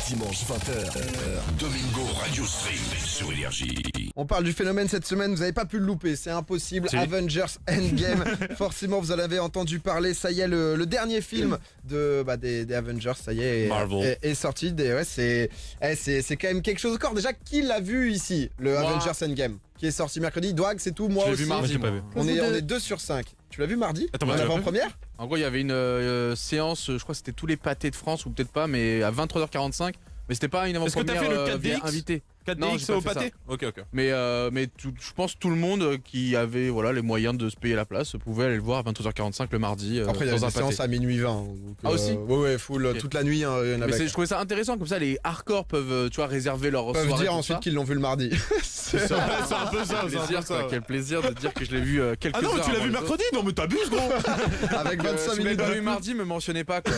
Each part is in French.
Dimanche 20h, Domingo Radio Stream sur Énergie. On parle du phénomène cette semaine, vous n'avez pas pu le louper, c'est impossible. Si. Avengers Endgame, forcément vous en avez entendu parler, ça y est, le dernier film des Avengers, ça y est, Marvel. est sorti. C'est quand même quelque chose encore. Déjà, qui l'a vu ici, le Moi. Avengers Endgame, qui est sorti mercredi? Doig, c'est tout, moi Je l'ai aussi. vu mardi, moi. On est 2 sur 5. Tu l'as vu mardi? Attends, en tu l'as vu avant-première? En gros, il y avait une séance, je crois que c'était tous les pâtés de France, ou peut-être pas, mais à 23h45. Mais c'était pas une Est-ce que avant-première t'as fait le 4DX? invité. 4DX Non, j'ai pas au fait pâté. Ok. Mais je pense tout le monde qui avait les moyens de se payer la place pouvait aller le voir à 23h45 le mardi Après, il y a dans des un pâté. séances à minuit 20. Donc, Ah, aussi ouais, full, Ok. toute la nuit, hein, il y en Mais avait. je trouvais ça intéressant, comme ça les hardcore peuvent réserver leur Ils peuvent soirée dire pour ensuite ça. qu'ils l'ont vu le mardi. C'est un peu ça. Quel plaisir, quoi, quel plaisir de dire que je l'ai vu quelques Ah non, mais heures tu l'as avant vu les autres. mercredi? Non, mais t'abuses, gros. Avec 25 Si vous l'avez minutes pas de vu mardi, me mentionnez pas quoi.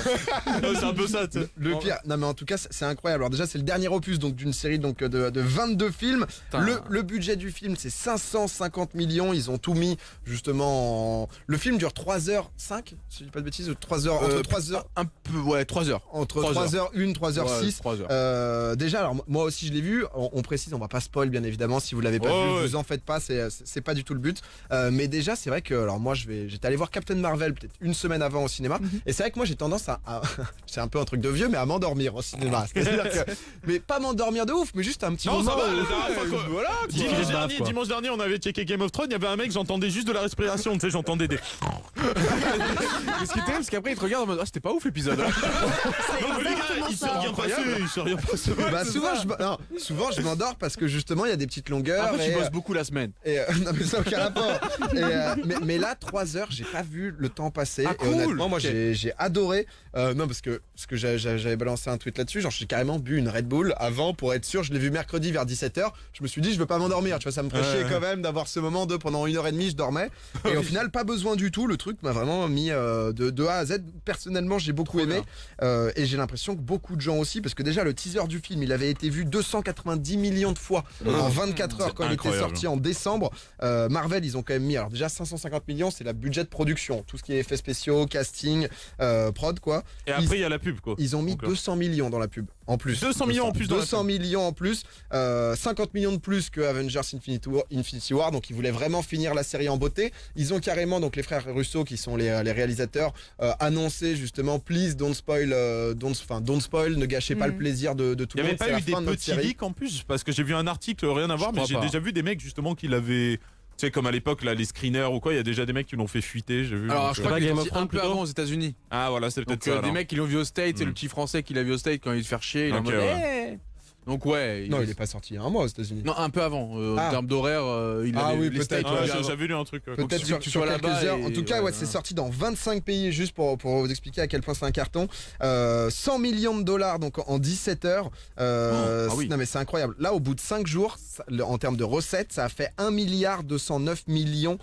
C'est un peu ça, tu sais. Le pire, non mais en tout cas c'est incroyable. Alors déjà c'est le dernier opus donc d'une série donc de 22 films. Putain. Le budget du film c'est 550 millions. Ils ont tout mis justement en... Le film dure 3h05, si je dis pas de bêtises, 3h entre 3h Un peu, 3 heures. entre 3 3h01, 3h06. 3 heures. Déjà alors moi aussi je l'ai vu. On précise, on va pas spoil bien évidemment si vous l'avez pas Oh, vu, ouais. vous en faites pas, c'est pas du tout le but. Mais déjà c'est vrai que alors moi j'étais allé voir Captain Marvel peut-être une semaine avant au cinéma et c'est vrai que moi j'ai tendance à c'est un peu un truc de vieux mais à m'endormir au cinéma. C'est-à-dire que mais pas m'endormir de ouf mais juste un petit Non, moment. ça va, où- la dernière fois, quoi. voilà. quoi. Dimanche dernier, on avait checké Game of Thrones. Il y avait un mec, j'entendais juste de la respiration. Tu sais, j'entendais des. Et ce qui est terrible, parce qu'après ils te regardent en mode c'était pas ouf l'épisode. Non, mais les gars, il s'est rien passé. Il s'est rien passé. Bah souvent je m'endors parce que justement il y a des petites longueurs. Après tu et, bosses beaucoup la semaine. non mais ça n'a aucun rapport. Mais là 3 heures j'ai pas vu le temps passer. Ah, Et cool. honnêtement moi Ok. j'ai adoré. Non parce que j'avais balancé un tweet là-dessus. Genre j'ai carrément bu une Red Bull avant pour être sûr. Je l'ai vu mercredi vers 17h. Je me suis dit je veux pas m'endormir. Tu vois ça me ferait chier quand même d'avoir ce moment de pendant 1h30 je dormais. Et au final pas besoin du tout. Le truc m'a vraiment mis de A à Z. Personnellement j'ai beaucoup aimé. Et j'ai l'impression que beaucoup de gens aussi parce que déjà le teaser du film il avait été vu 290 millions de fois en 24 heures quand il était incroyable. sorti en décembre. Marvel ils ont quand même mis alors déjà 550 millions c'est la budget de production, tout ce qui est effets spéciaux, casting, prod quoi. Et après, il y a la pub, quoi. Ils ont mis Donc, 200 millions dans la pub en plus. 200 millions en plus dans la 200 millions en plus, 50 millions de plus que Avengers Infinity War, donc ils voulaient vraiment finir la série en beauté. Ils ont carrément donc les frères Russo qui sont les réalisateurs annoncé justement please don't spoil, don't spoil, ne gâchez pas le plaisir de tout Il le n'y monde. avait c'est pas la eu des fin de notre petits série. leaks en plus? Parce que j'ai vu un article, rien à voir, Je mais crois j'ai pas. déjà vu des mecs justement qui l'avaient. Tu sais, comme à l'époque, là, les screeners ou quoi, il y a déjà des mecs qui l'ont fait fuiter, j'ai vu. Alors donc, je crois euh, qu'il est Game sorti of un Thrones, peu plutôt. avant aux États-Unis. Ah, voilà, c'est peut-être Donc ça. des alors. mecs qui l'ont vu au State, c'est le Mm. petit français qui l'a vu au State quand il te faire chier, il est en Ok, mode ouais. Eh. Donc ouais. Non, il est pas sorti il y a un mois aux États-Unis. Non, un peu avant. En Ah. termes d'horaire, il Ah avait oui, les peut-être, States, Ouais, il avait j'ai- avant. j'avais lu un truc. Peut-être suffit sur, que tu sur sois quelques là-bas heures. et- En tout cas, ouais, ouais, c'est ouais. sorti dans 25 pays, juste pour vous expliquer à quel point c'est un carton. 100 millions de dollars donc en 17 heures. ah oui. Non mais c'est incroyable. Là, au bout de 5 jours, en termes de recettes, ça a fait 1 milliard 209 millions.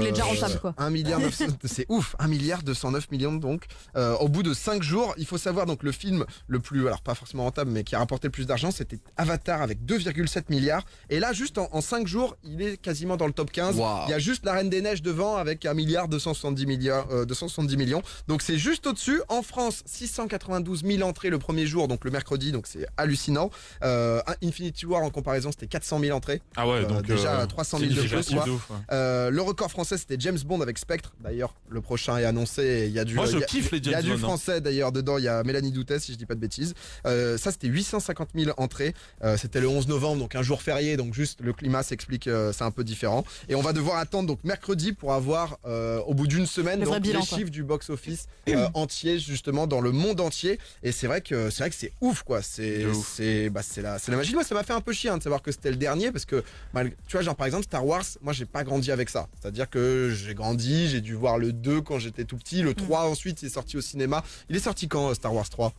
Il est déjà rentable, quoi. 1 milliard 900, c'est ouf, 1 milliard 209 millions donc. Au bout de 5 jours, il faut savoir donc le film le plus, alors pas forcément rentable, mais qui a rapporté le plus d'argent, c'était Avatar avec 2,7 milliards. Et là, juste en 5 jours, il est quasiment dans le top 15. Waouh. Il y a juste La Reine des Neiges devant avec 1 milliard 270 millions. Donc c'est juste au-dessus. En France, 692 000 entrées le premier jour, donc le mercredi, donc c'est hallucinant. Infinity War en comparaison, c'était 400 000 entrées. Ah ouais, donc. Déjà 300 000 de déjà plus. quoi. de ouf, ouais. Le record français, c'était James Bond avec Spectre. D'ailleurs, le prochain est annoncé. Et il y a du, Moi, je il y a- kiffe les il y a James du Bond, hein. français d'ailleurs dedans. Il y a Mélanie Doutet, si je dis pas de bêtises. Ça, c'était 850 000 entrées. C'était le 11 novembre, donc un jour férié. Donc juste le climat s'explique, c'est un peu différent. Et on va devoir attendre donc mercredi pour avoir au bout d'une semaine Le vrai donc, bilan, les quoi. chiffres du box office entier justement dans le monde entier. Et c'est vrai que c'est ouf quoi. De ouf. C'est la magie. Moi, ça m'a fait un peu chier de savoir que c'était le dernier parce que tu vois genre par exemple Star Wars, moi j'ai pas grandi avec ça. C'est-à-dire que j'ai grandi, j'ai dû voir le 2 quand j'étais tout petit, le 3 ensuite il est sorti au cinéma. Il est sorti quand Star Wars 3?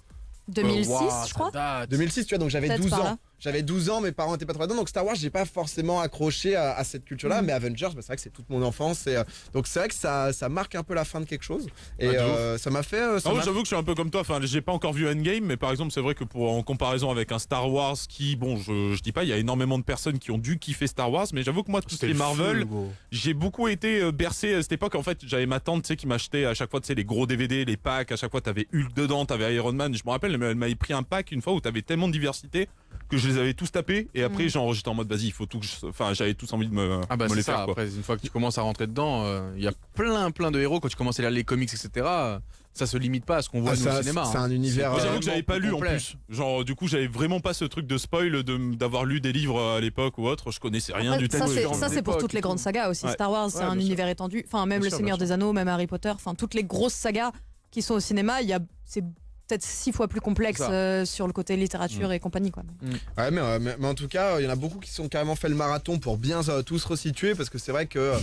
2006, Waouh, je crois. ça date. 2006, tu vois, donc j'avais Peut-être 12 par ans. là. j'avais 12 ans, mes parents étaient pas trop dedans, donc Star Wars, j'ai pas forcément accroché à cette culture-là, mais Avengers, bah, c'est vrai que c'est toute mon enfance, et donc c'est vrai que ça marque un peu la fin de quelque chose, et ça m'a fait. Ah ouais, j'avoue que je suis un peu comme toi. Enfin, j'ai pas encore vu Endgame, mais par exemple, c'est vrai que en comparaison avec un Star Wars, qui, bon, je dis pas, il y a énormément de personnes qui ont dû kiffer Star Wars, mais j'avoue que moi, tout ce qui est Marvel, j'ai beaucoup été bercé à cette époque. En fait, j'avais ma tante, tu sais, qui m'achetait à chaque fois, tu sais, les gros DVD, les packs. À chaque fois, t'avais Hulk dedans, t'avais Iron Man. Je me rappelle, elle m'avait pris un pack une fois où t'avais tellement de diversité que je les avais tous tapés. Et après, genre, j'étais en mode, vas-y, il faut tout que enfin, j'avais tous envie de me c'est les ça. faire, quoi. Après, une fois que tu commences à rentrer dedans, il y a plein de héros. Quand tu commences à lire les comics, etc., ça se limite pas à ce qu'on voit nous, au cinéma. C'est un univers. Moi, j'avoue que j'avais pas lu en complet. plus. Genre, du coup, j'avais vraiment pas ce truc de spoil d'avoir lu des livres à l'époque ou autre. Je connaissais rien du tout. Ça, genre c'est pour d'époque toutes les et grandes tout. sagas aussi. Ouais. Star Wars, c'est Ouais, un bien univers étendu. Enfin, même Bien Le sûr, Seigneur bien des Anneaux, même Harry Potter. Enfin, toutes les grosses sagas qui sont au cinéma, c'est peut-être 6 fois plus complexe sur le côté littérature et compagnie, quoi. Ouais, mais en tout cas, il y en a beaucoup qui sont carrément fait le marathon pour bien tous resituer, parce que c'est vrai que.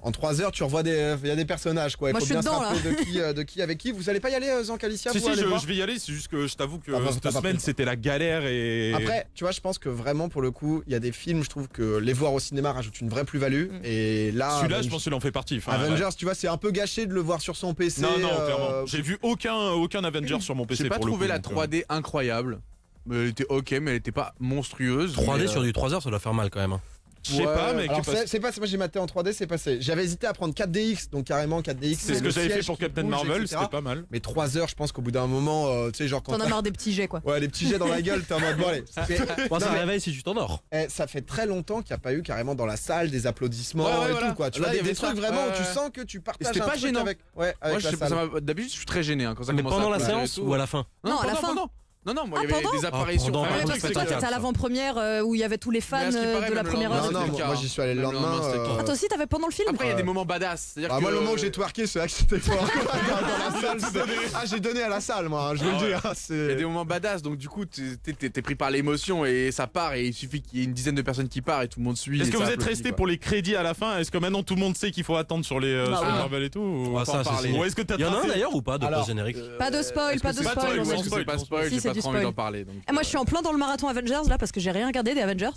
En 3 heures, tu revois il y a des personnages, quoi. Il Moi, faut je suis bien se dedans, rappeler de qui avec qui. Vous allez pas y aller, Zank Alicia, Si, vous si, allez voir je vais y aller, c'est juste que je t'avoue que Ah bah, cette t'as pas semaine pris. c'était la galère et. Après, tu vois, je pense que vraiment, pour le coup, il y a des films, je trouve que les voir au cinéma rajoute une vraie plus-value. Et là. Celui-là, je pense qu'il en fait partie. Enfin, Avengers, ouais. tu vois, c'est un peu gâché de le voir sur son PC. Non, clairement. J'ai vu aucun Avengers sur mon PC. J'ai pas pour le trouvé coup, la donc, 3D incroyable. Elle était ok, mais elle était pas monstrueuse. 3D mais, sur du 3 heures, ça doit faire mal quand même. Je sais pas, mais Alors, c'est pas, moi j'ai maté en 3D, c'est passé. J'avais hésité à prendre 4DX, donc carrément 4DX. c'est ce que j'avais fait pour Captain Marvel, c'était pas mal. Mais 3 heures, je pense qu'au bout d'un moment, tu sais, genre quand. T'en as marre des petits jets, quoi. Ouais, les petits jets dans la gueule, t'es en mode bon, allez. Bon, ça Non, mais- réveille si tu t'endors. Ça fait très longtemps qu'il n'y a pas eu carrément dans la salle des applaudissements Ouais, et voilà. tout, quoi. Tu Là, vois, il y des avait ça. trucs vraiment où tu Ouais. sens que tu partages c'était un pas truc gênant. avec Moi, la je sais pas, salle. d'habitude, je suis très gêné quand ça Mais commence pendant à la applaudir et séance tout. ou à la fin Non, à la fin. Non, moi, Ah, il y avait pendant des apparitions. pendant, Enfin, par le contre, truc, Toi, c'est que- t'étais à l'avant-première où il y avait tous les fans Mais à ce qui paraît, de la même le première lendemain, heure. Non, c'était non, le moi cas. j'y suis allé le Même le lendemain, lendemain. c'était le cas. Ah, toi aussi, t'avais pendant le film Après, il y a des moments badass. C'est-à-dire Ah, que- moi, le moment où j'ai twerké, c'est vrai que c'était fort. Dans la salle, j'ai donné à la salle, moi, je veux le dire. Il y a C'est. des moments badass, donc du coup, t'es pris par l'émotion et ça part et il suffit qu'il y ait une dizaine de personnes qui partent et tout le monde suit. Est-ce et que ça vous êtes applaudit, resté quoi. pour les crédits à la fin? Est-ce que maintenant tout le monde sait qu'il faut attendre sur les sur oui. Marvel et tout ou Ah, on ça, peut en c'est parler signé. Ou est-ce que t'as Il y en a un tracé d'ailleurs ou pas de Alors, post-générique Pas de spoil, Est-ce pas que de c'est spoil. toi, on Est-ce Est-ce que que c'est pas spoil? Si, J'ai c'est pas du trop envie spoil. d'en parler. donc, Et moi, je suis en plein dans le marathon Avengers là parce que j'ai rien regardé des Avengers.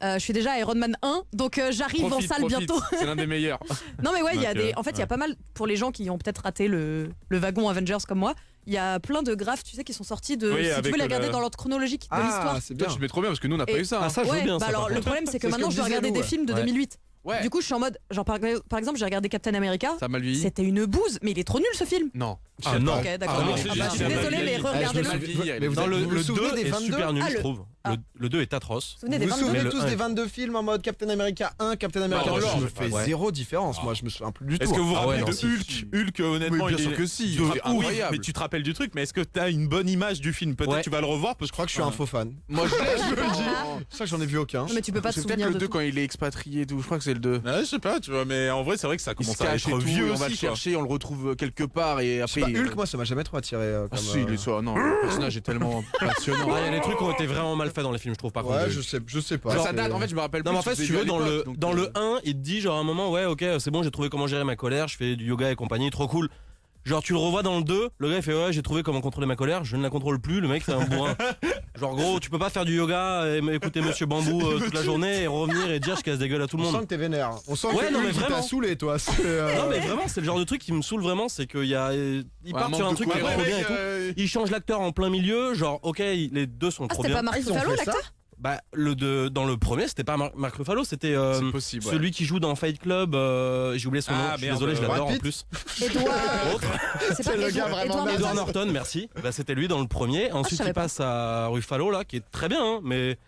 Je suis déjà à Iron Man 1, donc j'arrive en salle bientôt. C'est l'un des meilleurs. Non mais ouais, il y a Donc, en fait, il y a pas mal pour les gens qui ont peut-être raté le wagon Avengers comme moi. Il y a plein de graphes, tu sais, qui sont sortis de. Oui, Si tu avec veux les regarder le- dans l'ordre chronologique de Ah, l'histoire. c'est bien. Toi, tu mets trop bien parce que nous, on n'a pas Et- eu ça. Ah, ça, je veux Ouais, bien bah ça. alors par le contre. problème c'est que C'est ce maintenant que je dois disait regarder Lou, des ouais. films de Ouais. 2008. Ouais. Du coup, je suis en mode, genre par exemple, j'ai regardé Captain America. Ça a mal vieilli. C'était une bouse, mais il est trop nul ce film. Non. Ah non. Ok, d'accord. Ah non, Ah c'est bah, juste je suis qu'il a mal désolée, mais vieilli. regardez-le. mal vieilli. Mais vous Dans êtes- le vous vous 2 souvenez des est 22? super nul, Ah, je trouve. ah. Le 2 est atroce. Vous vous souvenez des Vous vous 22 souvenez Mais tous le des un. 22 films en mode Captain America 1, Captain America Bah, 2? alors, Je me fais ouais. zéro différence, moi je me souviens plus du tout. Est-ce que vous vous Ah ouais, rappelez non, de si. Hulk? Hulk, honnêtement, Oui, bien il sûr est- que si. Oui, C'est incroyable. mais tu te rappelles du truc, mais est-ce que t'as une bonne image du film? Peut-être Ouais. tu vas le revoir parce Je crois que je suis un faux fan. Moi, je Je me le dis. Ah. C'est ça que j'en ai vu aucun. Non, mais tu peux pas te C'est peut-être souvenir le de 2 tout. quand il est expatrié et tout. Je crois que c'est le 2. Ouais, je sais pas, tu vois, mais en vrai, c'est vrai que ça Il se commence à cache et être tout, vieux et on va le aussi, quoi. chercher, on le retrouve quelque part et Je sais après. pas, Hulk, moi ça m'a jamais trop attiré. Ah Comme, si, il est soit. Non, le personnage est tellement passionnant. Ah, il y a des trucs qui ont été vraiment mal faits dans les films, je trouve, par contre. Ouais, je sais pas. Ça c'est- date, en fait, je me rappelle Non, mais en plus. fait, je si tu l'ai veux, vu à dans l'époque, donc, dans le 1, il te dit genre à un moment, ouais, ok, c'est bon, j'ai trouvé comment gérer ma colère, je fais du yoga et compagnie, trop cool. Genre, tu le revois dans le 2, le gars il fait, ouais, j'ai trouvé comment contrôler ma colère, je ne la contrôle plus, le mec c'est un bourrin. Genre, gros, tu peux pas faire du yoga et écouter Monsieur Bambou toute la journée et revenir et dire je casse des gueules à tout le On sent monde. que t'es vénère. On sent Ouais, que non, mais Hulk, il t'a vraiment. saoulé, toi. Non, mais vraiment, c'est le genre de truc qui me saoule vraiment, c'est qu'il y a. Il part manque sur un de truc qui est cohérence. trop bien et tout. Il change l'acteur en plein milieu, genre, ok, les deux sont Ah, trop c'était pas bien. Marc ils ont Ruffalo fait ça l'acteur? Bah, dans le premier, c'était pas Marc Ruffalo, c'était C'est possible. ouais. celui qui joue dans Fight Club. J'ai oublié son nom, Ah, je suis merde, désolé, je Brad l'adore en Pitt. plus. Edouard. Autre. C'est pas le gars vraiment naze. Edward Norton, merci. Bah, c'était lui dans le premier. Ensuite, savais il pas. passe à Ruffalo, là, qui est très bien, hein, mais.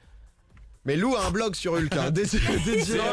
Mais Lou a un blog sur Hulk, hein, dédié Non,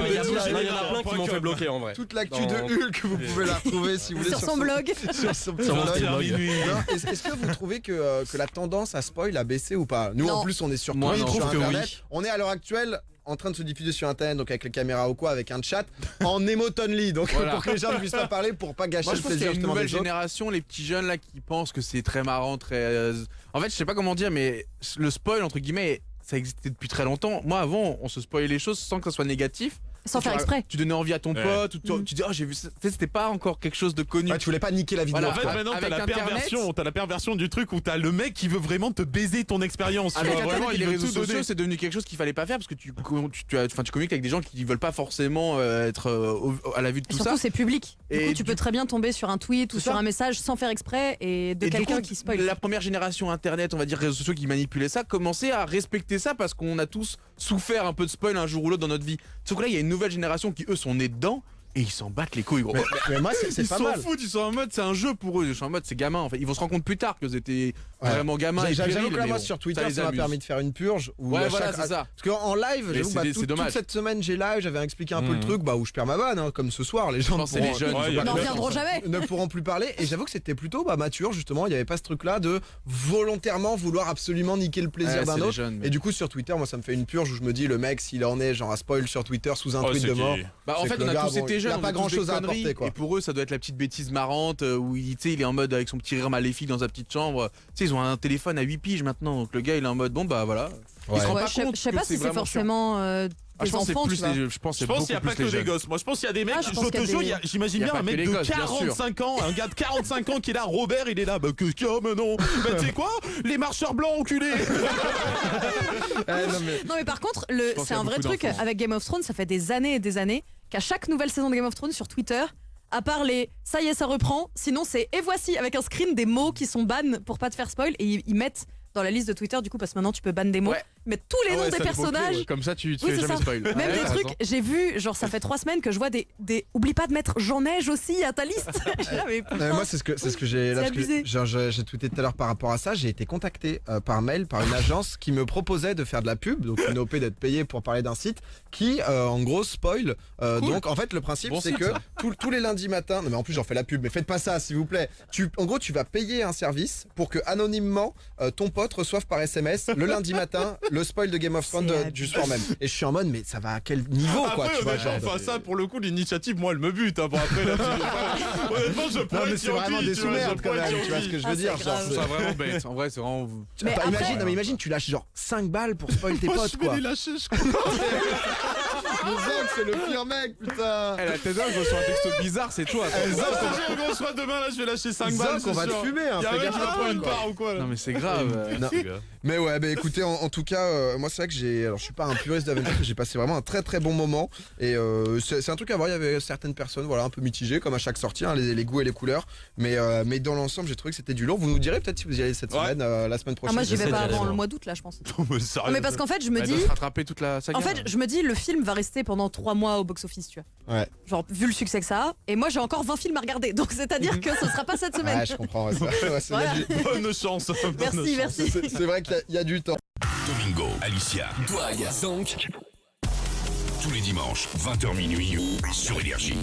mais il y a dédié en a plein qui m'ont fait bloquer en vrai. toute l'actu Dans- de Hulk, vous pouvez la retrouver si vous voulez Sur son blog. Sur son petit Sur mon blog. petit blog. Non, Est-ce que vous trouvez que la tendance à spoil a baissé ou pas? Nous, en Non. plus, on est sur Moi, Twitch, non. sur Je trouve que Internet. oui. On est à l'heure actuelle en train de se diffuser sur Internet, donc avec les caméras ou quoi, avec un chat, en emotonly, donc Voilà. pour que les gens ne puissent pas parler, pour pas gâcher Moi, je le pense qu'il y plaisir a une justement nouvelle des autres. génération, les petits jeunes là qui pensent que c'est très marrant, très. En fait, je sais pas comment dire, mais le spoil entre guillemets, ça existait depuis très longtemps. Moi, avant, on se spoilait les choses sans que ça soit négatif. Sans faire exprès. Tu donnais envie à ton Ouais. pote, ou tu dis, oh, j'ai vu ça. C'était pas encore quelque chose de connu. Ouais, tu voulais pas niquer la vidéo. Voilà. En fait, quoi. maintenant, t'as Avec la perversion. T'as la perversion du truc où t'as le mec qui veut vraiment te baiser ton expérience. Avec Vraiment, Internet et il les veut réseaux tout sociaux, donner. c'est devenu quelque chose qu'il fallait pas faire parce que tu communiques avec des gens qui veulent pas forcément être à la vue de Et tout surtout, ça. c'est public. Du Et coup, tu peux très bien tomber sur un tweet ou C'est sur ça. un message sans faire exprès et de Et du quelqu'un coup, qui spoil. la première génération internet, on va dire réseaux sociaux qui manipulaient ça, commençait à respecter ça parce qu'on a tous souffert un peu de spoil un jour ou l'autre dans notre vie. Sauf que là, il y a une nouvelle génération qui eux sont nés dedans. Et ils s'en battent les couilles, gros. Mais moi, c'est Ils pas s'en mal. foutent, ils sont en mode, c'est un jeu pour eux. Ils sont en mode, c'est gamin. En fait, ils vont se rendre compte plus tard que c'était vraiment gamin. et J'avoue puéril, que là, mais moi, bon, sur Twitter, les ça m'a amuse. permis de faire une purge. Où Ouais, à voilà, chaque- c'est ça. Parce qu'en live, Mais j'avoue, c'est bah, c'est toute dommage. cette semaine, j'ai live, j'avais expliqué un peu le Mhm. truc, bah, où je perds ma vanne, hein, comme ce soir. Les gens pense que c'est les jeunes, Ouais, ils il y a ont N'en pas que- reviendront jamais. ne pourront plus parler. Et j'avoue que c'était plutôt mature, justement. Il n'y avait pas ce truc-là de volontairement vouloir absolument niquer le plaisir Ouais, d'un c'est les autre. jeunes, mais- Et du coup, sur Twitter, moi, ça me fait une purge où je me dis, le mec, s'il en est, genre, à spoil sur Twitter sous un Oh, tweet c'est de qui- mort. Bah en C'est fait que on le a gars, tous bon, été il jeunes, a on pas a tous des grand-chose à conneries, apporter, quoi. Et pour eux ça doit être la petite bêtise marrante où tu sais il est en mode avec son petit rire maléfique dans sa petite chambre. Tu sais ils ont un téléphone à 8 piges maintenant donc le gars il est en mode bon bah voilà. Il se rend Ouais, pas je sais- compte je sais que pas si c'est vraiment forcément Ah, je des pense que c'est enfants, plus tu vois. les- je pense que Je c'est pense qu'il n'y a beaucoup pas plus que les des jeunes. gosses. Moi, je pense qu'il y a des mecs, Ah, je je pense te qu'il y a jure, des- j'imagine Il y a bien pas un que mec les de gosses, bien sûr. 45 ans, un gars de 45 ans qui est là, Robert, il est là, bah qu'est-ce qu'il y a maintenant Bah tu sais quoi Les marcheurs blancs enculés Non mais par contre, pense c'est qu'il y a un vrai beaucoup truc d'enfants. avec Game of Thrones, ça fait des années et des années qu'à chaque nouvelle saison de Game of Thrones sur Twitter, à part les ça y est ça reprend, sinon c'est et voici avec un screen des mots qui sont ban pour pas te faire spoil et ils mettent dans la liste de Twitter du coup parce que maintenant tu peux ban des mots, Ouais. mais tous les noms des personnages. Comme ça tu te Oui, fais c'est jamais ça. spoil. Même Ouais, des t'as trucs, raison. j'ai vu, genre ça fait 3 semaines que je vois des oublie pas de mettre Jean Neige aussi à ta liste. Je suis là, mais putain. Moi, c'est ce que j'ai là. C'est parce que abusé. j'ai tweeté tout à l'heure par rapport à ça. J'ai été contacté par mail par une agence qui me proposait de faire de la pub, donc une OP d'être payé pour parler d'un site qui, en gros, spoil. Donc, en fait, le principe, Bon c'est site, que ça. tous les lundis matins. Non, mais en plus, j'en fais la pub, mais faites pas ça, s'il vous plaît. En gros, tu vas payer un service pour que anonymement ton pote reçoive par SMS le lundi matin le spoil de Game of Thrones C'est du soir même. Et je suis en mode, mais ça va à quel niveau, quoi, Après, tu vois, honnêtement, genre. enfin ça, pour le coup, l'initiative, moi, elle me bute. Hein, bon, après, là, honnêtement, je Non, pourrais mais être c'est vraiment gentil, des tu vois, sous-merdes je quand pourrais être même, tu vois ce gentil. que je Ah, veux c'est dire. grave. genre, Je trouve ça vraiment bête. En vrai c'est vraiment. Mais Bah, après- imagine, non, mais imagine, tu lâches genre 5 balles pour spoil tes Moi, potes, je vais quoi. les lâcher, je crois. Le Zog, c'est le pire mec, putain. Elle a tes doigts, je reçois un texto bizarre, c'est toi. Je te jure, gros, je crois demain, là, je vais lâcher 5 balles. Zog, on va te fumer, hein, Y'a fais même gaffe à pas toi, une quoi. part ou quoi là Non mais c'est grave. Non. Mais ouais, bah écoutez, en tout cas, moi c'est vrai que alors je suis pas un puriste d'Avengers, mais j'ai passé vraiment un très très bon moment. Et c'est un truc à voir, il y avait certaines personnes, voilà, un peu mitigées, comme à chaque sortie, hein, les goûts et les couleurs. Mais dans l'ensemble, j'ai trouvé que c'était du lourd. Vous nous direz peut-être si vous y allez cette Ouais. semaine, la semaine Ah, prochaine. moi j'y vais j'essaie pas d'y aller, avant le moi. mois d'août là je pense. Non, mais sérieux. Non, mais parce qu'en fait je me Elle dis, doit se rattraper toute la saga. en fait je me dis le film va rester pendant 3 mois au box office tu vois. Ouais. Genre vu le succès que ça a, et moi j'ai encore 20 films à regarder, donc c'est à dire que ce sera pas cette semaine. Ouais, je comprends. Ouais, il y a Voilà. du- Bonne chance. bonne Merci, chance. merci. c'est vrai qu'il y a du temps. Domingo, Alicia, Doig, Zonk. Tous les dimanches, 20h minuit sur Énergie.